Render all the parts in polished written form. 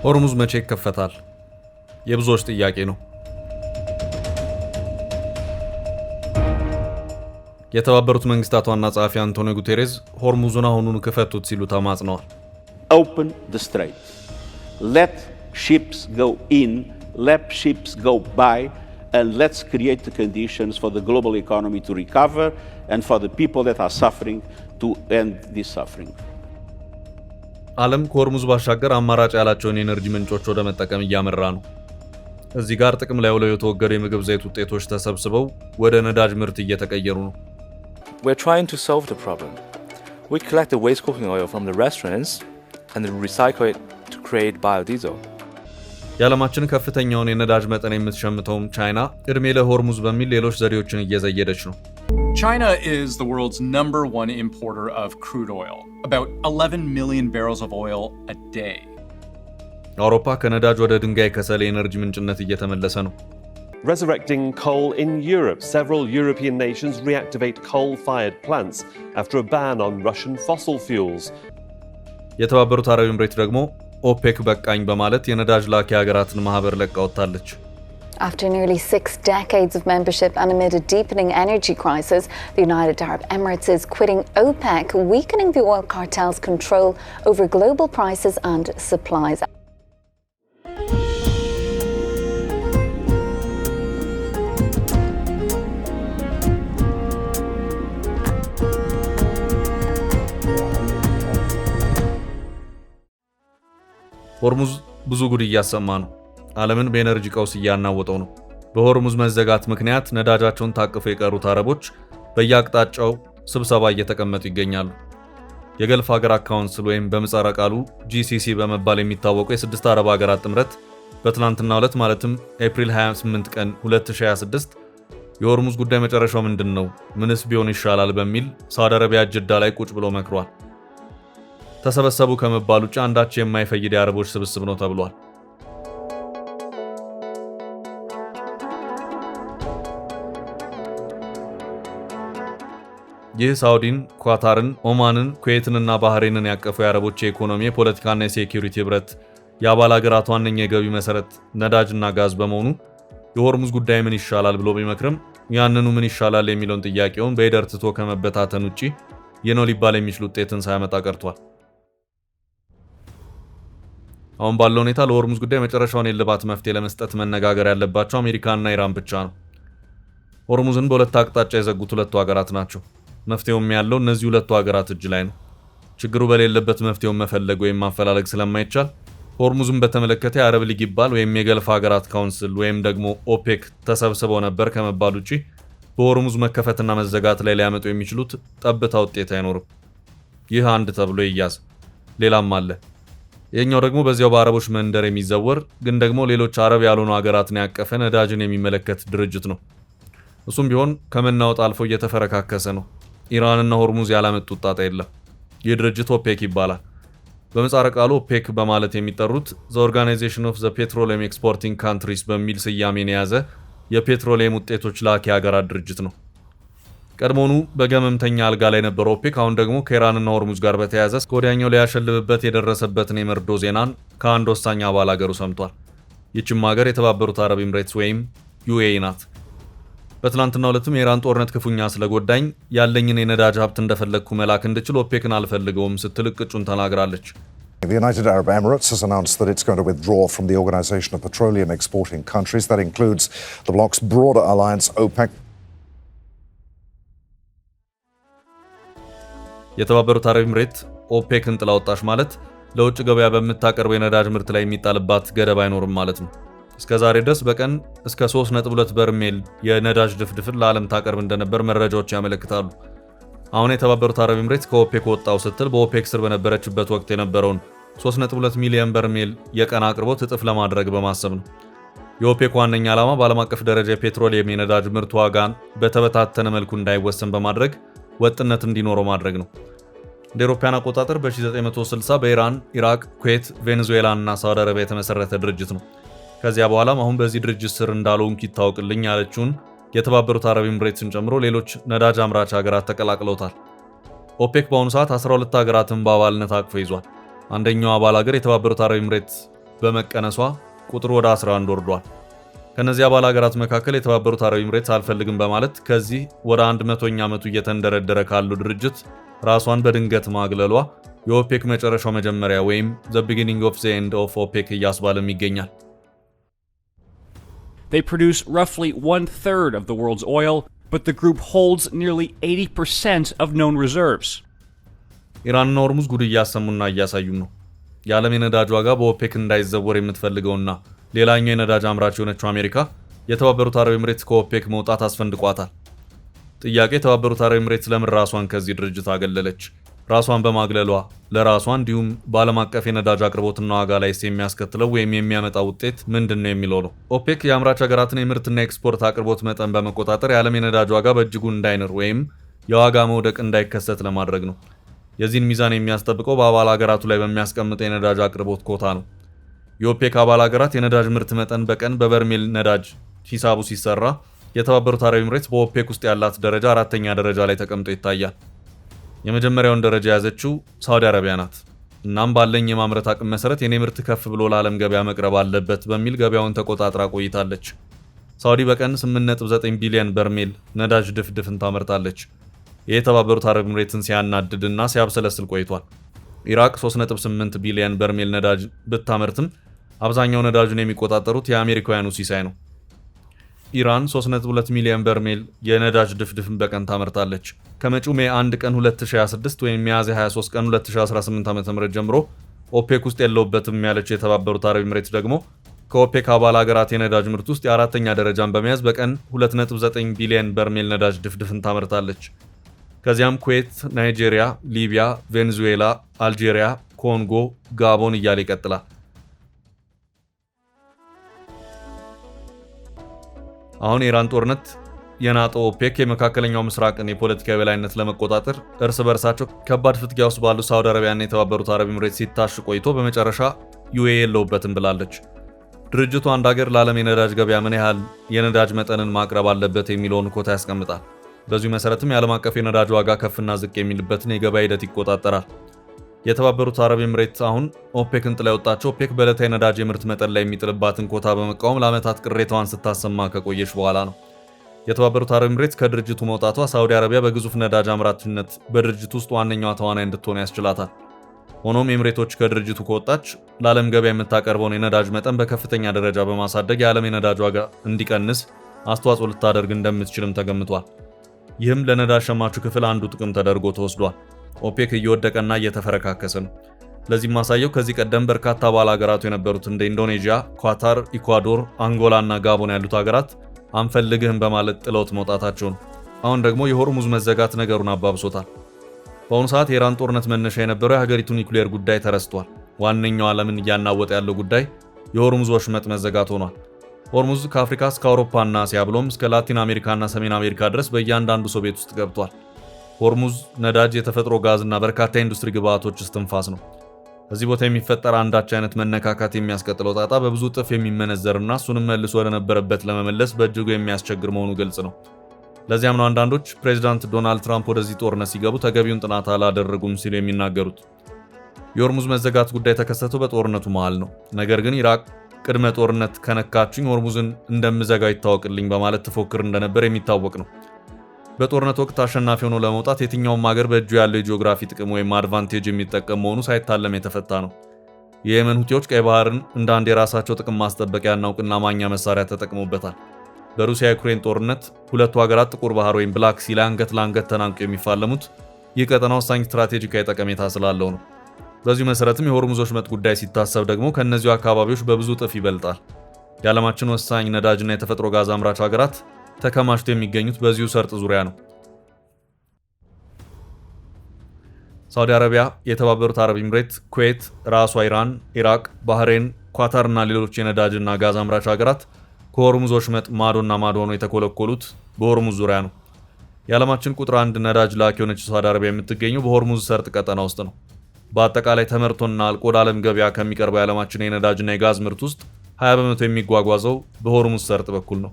ሆርሙዝ መቼ ይከፈታል? የብዙዎች ጥያቄ ነው። የተባበሩት መንግስታት ዋና ጸሐፊ አንቶኒዮ ጉቴሬዝ ሆርሙዝን አሁኑን ክፈቱት ሲሉ ተማጽነዋል። Open the strait. Let ships go in, let ships go by, and let's create the conditions for the global economy to recover and for the people that are suffering to end this suffering. ዓለም ከሆርሙዝ ባሻገር አማራጭ ያላቸውን የኤነርጂ ምንጮች ወደ መጠቀም እያመራ ነው። እዚህ ጋር ጥቅም ላይ ውለው የተወገዱ የምግብ ዘይት ውጤቶች ተሰብስበው ወደ ነዳጅ ምርት እየተቀየሩ ነው። We're trying to solve the problem. We collect the waste cooking oil from the restaurants and recycle it to create biodiesel. የዓለማችን ከፍተኛውን የነዳጅ መጠን የምትሸምተውም ቻይና እድሜ ለሆርሙዝ በሚል ሌሎች ዘዴዎችን እየዘየደች ነው። China is the world's #1 importer of crude oil, about 11 million barrels of oil a day. አውሮፓ ከነዳጅ ወደ ድንጋይ ከሰል የኤነርጂ ምንጭነት እየተመለሰ ነው። Resurrecting coal in Europe. Several European nations reactivate coal-fired plants after a ban on Russian fossil fuels. የተባበሩት አረብ ኤምሬት ደግሞ ኦፔክ በቃኝ በማለት የነዳጅ ላኪ ሀገራትን ማህበር ለቃ ወጣለች። After nearly 6 decades of membership and amid a deepening energy crisis, the United Arab Emirates is quitting OPEC, weakening the oil cartel's control over global prices and supplies. ሆርሙዝ ብዙ ጉድ እያሰማ ነው። ዓለምን በኤነርጂ ቀውስ እያናወጠው ነው። በሆርሙዝ መዘጋት ምክንያት ነዳጃቸውን ታቅፈው የቀሩት አረቦች በየአቅጣጫው ስብሰባ እየተቀመጡ ይገኛሉ። የገልፍ ሀገራት ካውንስል ወይም በምህጻረ ቃሉ GCC በመባል የሚታወቀው የስድስት አረብ ሀገራት ጥምረት በትናንትናው ዕለት ማለትም ኤፕሪል 28 ቀን 2026 የሆርሙዝ ጉዳይ መጨረሻው ምንድነው? ምንስ ቢሆን ይሻላል? በሚል ሳውዲ አረቢያ ጅዳ ላይ ቁጭ ብሎ መክሯል። ተሰበሰቡ ከመባል ውጭ አንዳች የማይፈይድ የአረቦች ስብስብ ነው ተብሏል። ይህ ሳውዲን፣ ኳታርን፣ ኦማንን፣ ኩዌትንና ባህሬንን ያቀፉ የአረቦች የኢኮኖሚ የፖለቲካና የሴኩሪቲ ህብረት የአባል ሀገራት ዋነኛ የገቢ መሰረት ነዳጅና ጋዝ በመሆኑ የሆርሙዝ ጉዳይ ምን ይሻላል ብሎ ቢመክርም ያንኑ ምን ይሻላል የሚለውን ጥያቄውን በሂደር ትቶ ከመበታተን ውጪ የነው ሊባል የሚችል ውጤትን ሳያመጣ ቀርቷል። አሁን ባለው ሁኔታ ለሆርሙዝ ጉዳይ መጨረሻውን የልባት መፍትሄ ለመስጠት መነጋገር ያለባቸው አሜሪካና ኢራን ብቻ ነው። ሆርሙዝን በሁለት አቅጣጫ የዘጉት ሁለቱ ሀገራት ናቸው። መፍትሄውም ያለው እነዚህ ሁለቱ ሀገራት እጅ ላይ ነው። ችግሩ በሌለበት መፍትሄውን መፈለግ ወይም ማፈላለግ ስለማይቻል ሆርሙዝን በተመለከተ የአረብ ሊግ ይባል ወይም የገልፍ ሀገራት ካውንስል ወይም ደግሞ ኦፔክ ተሰብስበው ነበር ከመባል ውጪ በሆርሙዝ መከፈትና መዘጋት ላይ ሊያመጡ የሚችሉት ጠብታ ውጤት አይኖርም። ይህ አንድ ተብሎ ይያዝ። ሌላም አለ። የኛው ደግሞ በዚያው በአረቦች መንደር የሚዘወር ግን ደግሞ ሌሎች አረብ ያልሆኑ ሀገራትን ያቀፈ ነዳጅን የሚመለከት ድርጅት ነው። እሱም ቢሆን ከመናወጥ አልፎ እየተፈረካከሰ ነው። ኢራንና ሆርሙዝ ያላመጡት ጣጣ የለም። ይህ ድርጅት ኦፔክ ይባላል። በምህጻረ ቃሉ ኦፔክ በማለት የሚጠሩት The Organization of the Petroleum Exporting Countries በሚል ስያሜን የያዘ የፔትሮሊየም ውጤቶች ላኪ ሀገራት ድርጅት ነው። ቀድሞኑ በገመምተኛ አልጋ ላይ ነበር ኦፔክ። አሁን ደግሞ ከኢራንና ሆርሙዝ ጋር በተያያዘ ከወዲያኛው ሊያሸልብበት የደረሰበትን የመርዶ ዜናን ከአንድ ወሳኝ አባል ሀገሩ ሰምቷል። ይህችም ሀገር የተባበሩት አረብ ኤምሬትስ ወይም UAE ናት። በትናንትናው ዕለትም የኢራን ጦርነት ክፉኛ ስለጎዳኝ ያለኝን የነዳጅ ሀብት እንደፈለግኩ መላክ እንድችል ኦፔክን አልፈልገውም ስትል እቅጩን ተናግራለች። The United Arab Emirates has announced that it's going to withdraw from the Organization of Petroleum Exporting Countries. That includes the bloc's broader alliance, OPEC. የተባበሩት አረብ ኤምሬት ኦፔክን ጥላ ወጣች ማለት ለውጭ ገበያ በምታቀርበው የነዳጅ ምርት ላይ የሚጣልባት ገደብ አይኖርም ማለት ነው። እስከዛሬ ድረስ በቀን እስከ 3.2 በርሜል የነዳጅ ድፍድፍን ለዓለም ታቀርብ እንደነበር መረጃዎች ያመለክታሉ። አሁን የተባበሩት አረብ ኤምሬት ከኦፔክ ወጣው ስትል በኦፔክ ስር በነበረችበት ወቅት የነበረውን 3.2 ሚሊዮን በርሜል የቀን አቅርቦት እጥፍ ለማድረግ በማሰብ ነው። የኦፔክ ዋነኛ ዓላማ በዓለም አቀፍ ደረጃ የፔትሮሊየም የነዳጅ ምርት ዋጋን በተበታተነ መልኩ እንዳይወሰን በማድረግ ወጥነት እንዲኖረው ማድረግ ነው። እንደ አውሮፓውያን አቆጣጠር በ1960 በኢራን፣ ኢራቅ፣ ኩዌት፣ ቬኔዙዌላ እና ሳውዲ አረቢያ የተመሰረተ ድርጅት ነው። ከዚያ በኋላም አሁን በዚህ ድርጅት ስር እንዳልሆንኩ ይታወቅልኝ ያለችውን የተባበሩት አረብ ኤምሬትስን ጨምሮ ሌሎች ነዳጅ አምራች ሀገራት ተቀላቅለውታል። ኦፔክ በአሁኑ ሰዓት 12 ሀገራትን በአባልነት አቅፎ ይዟል። አንደኛው አባል ሀገር የተባበሩት አረብ ኤምሬትስ በመቀነሷ ቁጥሩ ወደ 11 ወርዷል። ከነዚህ አባል ሀገራት መካከል የተባበሩት አረብ ኤምሬትስ አልፈልግም በማለት ከዚህ ወደ 100ኛ ዓመቱ እየተንደረደረ ካለው ድርጅት ራሷን በድንገት ማግለሏ የኦፔክ መጨረሻው መጀመሪያ ወይም the beginning of the end of OPEC እያስባለም ይገኛል። They produce roughly 1/3 of the world's oil, but the group holds nearly 80% of known reserves. ኢራንና ሆርሙዝ ጉድ እያሰሙና እያሳዩም ነው። የዓለም የነዳጅ ዋጋ በኦፔክ እንዳይዘወር የምትፈልገውና ሌላኛው የነዳጅ አምራች የሆነችው አሜሪካ የተባበሩት አረብ ኤምሬትስ ከኦፔክ መውጣት አስፈንድቋታል። ጥያቄ የተባበሩት አረብ ኤምሬትስ ለምን ራሷን ከዚህ ድርጅት አገለለች? ራሷን በማግለሏ ለራሷ እንዲሁም በዓለም አቀፍ የነዳጅ አቅርቦትና ዋጋ ላይ የሚያስከትለው ወይም የሚያመጣው ውጤት ምንድነው የሚለው ነው። ኦፔክ የአምራች ሀገራትን የምርትና ኤክስፖርት አቅርቦት መጠን በመቆጣጠር የዓለም የነዳጅ ዋጋ በእጅጉ እንዳይንር ወይም የዋጋ መውደቅ እንዳይከሰት ለማድረግ ነው። የዚህን ሚዛን የሚያስጠብቀው በአባል ሀገራቱ ላይ በሚያስቀምጠው የነዳጅ አቅርቦት ኮታ ነው። የኦፔክ አባል ሀገራት የነዳጅ ምርት መጠን በቀን በበርሜል ነዳጅ ሂሳቡ ሲሰራ የተባበሩት አረብ ኤምሬትስ በኦፔክ ውስጥ ያላት ደረጃ 4ኛ ደረጃ ላይ ተቀምጦ ይታያል። የመጀመሪያውን ደረጃ የያዘችው ሳውዲ አረቢያ ናት። እናም ባለኝ የማምረት አቅም መሰረት የኔ ምርት ከፍ ብሎ ለዓለም ገበያ መቅረብ አለበት በሚል ገበያውን ተቆጣጥራ ቆይታለች። ሳውዲ በቀን 8.9 ቢሊዮን በርሜል ነዳጅ ድፍድፍን ታመርታለች። ይህ የተባበሩት አረብ ኤምሬትስን ሲያናድድና ሲያብሰለስል ቆይቷል። ኢራቅ 3.8 ቢሊዮን በርሜል ነዳጅ ብታመርትም አብዛኛው ነዳጁን የሚቆጣጠሩት የአሜሪካውያኑ ሲሳይ ነው። ኢራን 3.2 ሚሊዮን በርሜል የነዳጅ ድፍድፍን በቀን ታመርታለች። ከመጪው ሜይ 1 ቀን 2026 ወይም ሚያዝያ 23 ቀን 2018 ዓ.ም ጀምሮ ኦፔክ ውስጥ የለውበትም ያለች የተባበሩት አረብ ኤምሬትስ ደግሞ ከኦፔክ አባል ሀገራት የነዳጅ ምርት ውስጥ የ4ኛ ደረጃን በመያዝ በቀን 2.9 ቢሊዮን በርሜል ነዳጅ ድፍድፍን ታመርታለች። ከዚያም ኩዌት፣ ናይጄሪያ፣ ሊቢያ፣ ቬኔዙዌላ፣ አልጄሪያ፣ ኮንጎ፣ ጋቦን እያለ ይቀጥላል። አሁን የኢራን ጦርነት የናጠው ኦፔክ የመካከለኛው ምስራቅን የፖለቲካ የበላይነት ለመቆጣጠር እርስ በርሳቸው ከባድ ፍትጊያ ውስጥ ባሉ ሳውዲ አረቢያና የተባበሩት አረብ ኤምሬትስ ሲታሽ ቆይቶ በመጨረሻ ዩኤኢ የለውበትም ብላለች። ድርጅቱ አንድ ሀገር ለዓለም የነዳጅ ገበያ ምን ያህል የነዳጅ መጠንን ማቅረብ አለበት የሚለውን ኮታ ያስቀምጣል። በዚሁ መሰረትም የዓለም አቀፍ የነዳጅ ዋጋ ከፍና ዝቅ የሚልበትን የገበያ ሂደት ይቆጣጠራል። የተባበሩት አረብ ኤምሬትስ አሁን ኦፔክን ጥላ የወጣቸው ኦፔክ በዕለታዊ ነዳጅ የምርት መጠን ላይ የሚጥልባትን ኮታ በመቃወም ለዓመታት ቅሬታዋን ስታሰማ ከቆየች በኋላ ነው። የተባበሩት አረብ ኤምሬትስ ከድርጅቱ መውጣቷ ሳዑዲ አረቢያ በግዙፍ ነዳጅ አምራችነት በድርጅቱ ውስጥ ዋነኛዋ ተዋናይ እንድትሆን ያስችላታል። ሆኖም ኤምሬቶች ከድርጅቱ ከወጣች ለዓለም ገበያ የምታቀርበውን የነዳጅ መጠን በከፍተኛ ደረጃ በማሳደግ የዓለም የነዳጅ ዋጋ እንዲቀንስ አስተዋጽኦ ልታደርግ እንደምትችልም ተገምቷል። ይህም ለነዳጅ ሸማቹ ክፍል አንዱ ጥቅም ተደርጎ ተወስዷል። ኦፔክ እየወደቀና እየተፈረካከሰ ነው። ለዚህ ማሳየው ከዚህ ቀደም በርካታ አባል ሀገራቱ የነበሩት እንደ ኢንዶኔዥያ፣ ኳታር፣ ኢኳዶር፣ አንጎላ እና ጋቦን ያሉት ሀገራት አንፈልግህም በማለት ጥለውት መውጣታቸው ነው። አሁን ደግሞ የሆርሙዝ መዘጋት ነገሩን አባብሶታል። በአሁኑ ሰዓት የኢራን ጦርነት መነሻ የነበረው የሀገሪቱ ኒውክሌር ጉዳይ ተረስቷል። ዋነኛው ዓለምን እያናወጠ ያለው ጉዳይ የሆርሙዝ ወሽመጥ መዘጋት ሆኗል። ሆርሙዝ ከአፍሪካ እስከ አውሮፓና እስያ ብሎም እስከ ላቲን አሜሪካና ሰሜን አሜሪካ ድረስ በእያንዳንዱ ሰው ቤት ውስጥ ገብቷል። ሆርሙዝ ነዳጅ፣ የተፈጥሮ ጋዝና በርካታ የኢንዱስትሪ ግብዓቶች እስትንፋስ ነው። እዚህ ቦታ የሚፈጠር አንዳች አይነት መነካካት የሚያስቀጥለው ጣጣ በብዙ እጥፍ የሚመነዘርና እሱንም መልሶ ወደ ነበረበት ለመመለስ በእጅጉ የሚያስቸግር መሆኑ ግልጽ ነው። ለዚያም ነው አንዳንዶች ፕሬዚዳንት ዶናልድ ትራምፕ ወደዚህ ጦርነት ሲገቡ ተገቢውን ጥናት አላደረጉም ሲሉ የሚናገሩት። የሆርሙዝ መዘጋት ጉዳይ የተከሰተው በጦርነቱ መሃል ነው። ነገር ግን ኢራቅ ቅድመ ጦርነት ከነካችኝ ሆርሙዝን እንደምዘጋው ይታወቅልኝ በማለት ትፎክር እንደነበር የሚታወቅ ነው። በጦርነት ወቅት አሸናፊ ሆኖ ለመውጣት የትኛውም ሀገር በእጁ ያለው የጂኦግራፊ ጥቅም ወይም አድቫንቴጅ የሚጠቀም መሆኑ ሳይታለም የተፈታ ነው። የየመን ሁቲዎች ቀይ ባህርን እንደ አንድ የራሳቸው ጥቅም ማስጠበቂያና እውቅና ማግኛ መሳሪያ ተጠቅመውበታል። በሩሲያ ዩክሬን ጦርነት ሁለቱ ሀገራት ጥቁር ባህር ወይም ብላክ ሲ ላይ አንገት ለአንገት ተናንቀው የሚፋለሙት ይህ ቀጠና ወሳኝ ስትራቴጂካዊ ጠቀሜታ ስላለው ነው። በዚሁ መሰረትም የሆርሙዝ ወሽመጥ ጉዳይ ሲታሰብ ደግሞ ከእነዚሁ አካባቢዎች በብዙ እጥፍ ይበልጣል። የዓለማችን ወሳኝ ነዳጅና የተፈጥሮ ጋዝ አምራች ሀገራት ተከማችተው የሚገኙት በዚሁ ሰርጥ ዙሪያ ነው። ሳዑዲ አረቢያ፣ የተባበሩት አረብ ኤምሬት፣ ኩዌት፣ ራሷ ኢራን፣ ኢራቅ፣ ባህሬን፣ ኳታርና ሌሎች የነዳጅና ጋዝ አምራች ሀገራት ከሆርሙዝ ወሽመጥ ማዶና ማዶ ሆነው የተኮለኮሉት በሆርሙዝ ዙሪያ ነው። የዓለማችን ቁጥር 1 ነዳጅ ላኪ የሆነችው ሳዑዲ አረቢያ የምትገኘው በሆርሙዝ ሰርጥ ቀጠና ውስጥ ነው። በአጠቃላይ ተመርቶና አልቆ ወደ ዓለም ገበያ ከሚቀርበው የዓለማችን የነዳጅና የጋዝ ምርት ውስጥ 20 በመቶ የሚጓጓዘው በሆርሙዝ ሰርጥ በኩል ነው።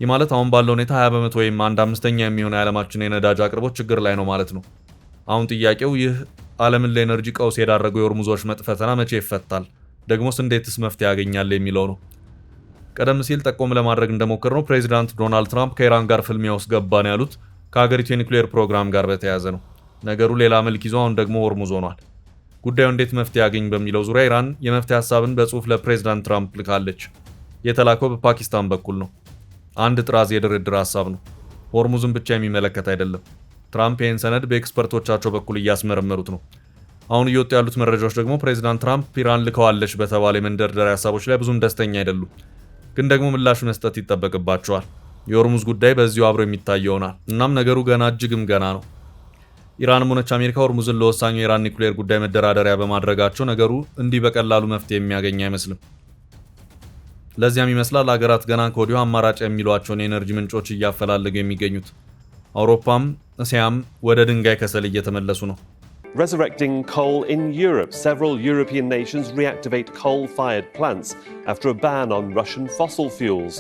ይህ ማለት አሁን ባለው ሁኔታ 20 በመቶ ወይም 1/5 የሚሆነው የዓለማችን የነዳጅ አቅርቦት ችግር ላይ ነው ማለት ነው። አሁን ጥያቄው ይህ ዓለምን ለኤነርጂ ቀውስ የዳረገው የሆርሙዝ ወሽመጥ ፈተና መቼ ይፈታል? ደግሞስ እንዴትስ መፍትሄ ያገኛል የሚለው ነው። ቀደም ሲል ጠቆም ለማድረግ እንደሞከርነው ፕሬዚዳንት ዶናልድ ትራምፕ ከኢራን ጋር ፍልሚያ ውስጥ ገባን ያሉት ከሀገሪቱ የኒውክሌር ፕሮግራም ጋር በተያያዘ ነው። ነገሩ ሌላ መልክ ይዞ አሁን ደግሞ ሆርሙዝ ሆኗል። ጉዳዩ እንዴት መፍትሄ ያገኝ በሚለው ዙሪያ ኢራን የመፍትሄ ሐሳብን በጽሁፍ ለፕሬዚዳንት ትራምፕ ልካለች። የተላከው በፓኪስታን በኩል ነው። አንድ ጥራዝ የድርድር ሐሳብ ነው። ሆርሙዝን ብቻ የሚመለከት አይደለም። ትራምፕ ይህን ሰነድ በኤክስፐርቶቻቸው በኩል እያስመረመሩት ነው። አሁን እየወጡ ያሉት መረጃዎች ደግሞ ፕሬዚዳንት ትራምፕ ኢራን ልከዋለች በተባለ የመንደርደሪያ ሐሳቦች ላይ ብዙም ደስተኛ አይደሉም። ግን ደግሞ ምላሽ መስጠት ይጠበቅባቸዋል። የሆርሙዝ ጉዳይ በዚሁ አብሮ የሚታይ ይሆናል። እናም ነገሩ ገና እጅግም ገና ነው። ኢራንም ሆነች አሜሪካ ሆርሙዝን ለወሳኙ የኢራን ኒውክሌር ጉዳይ መደራደሪያ በማድረጋቸው ነገሩ እንዲህ በቀላሉ መፍትሄ የሚያገኝ አይመስልም። ለዚያም ይመስላል ሀገራት ገና ከወዲሁ አማራጭ የሚሏቸውን የኤነርጂ ምንጮች እያፈላለጉ የሚገኙት። አውሮፓም እስያም ወደ ድንጋይ ከሰል እየተመለሱ ነው። Resurrecting coal in Europe. Several European nations reactivate coal-fired plants after a ban on Russian fossil fuels.